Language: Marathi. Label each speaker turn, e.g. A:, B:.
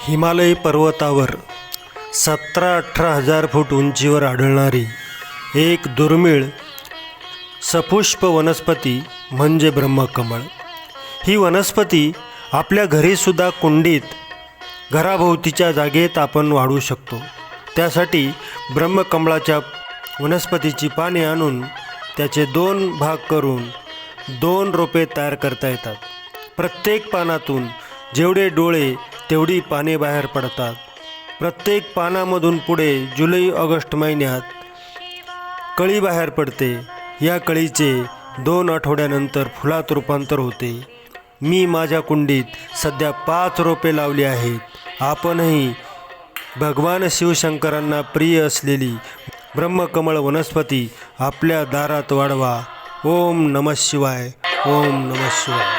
A: हिमालय पर्वतावर 17-18 हजार फूट उंचीवर आढळणारी एक दुर्मिळ सपुष्प वनस्पती म्हणजे ब्रह्मकमळ। ही वनस्पती आपल्या घरीसुद्धा कुंडीत घराभोवतीच्या जागेत आपण वाढवू शकतो। त्यासाठी ब्रह्मकमळाच्या वनस्पतीची पाने आणून त्याचे 2 भाग करून 2 रोपे तयार करता येतात। प्रत्येक पानातून जेवढे डोळे तेवढी पाने बाहेर पडतात। प्रत्येक पानामधून पुढे जुलै-ऑगस्ट महिन्यात कळी बाहेर पडते। या कळीचे 2 आठवड्यानंतर फुलात रूपांतर होते। मी माझ्या कुंडीत सध्या 5 रोपे लावली आहेत। आपणही भगवान शिवशंकरांना प्रिय असलेली ब्रह्मकमळ वनस्पती आपल्या दारात वाढवा। ओम नमः शिवाय। ओम नमः शिवाय।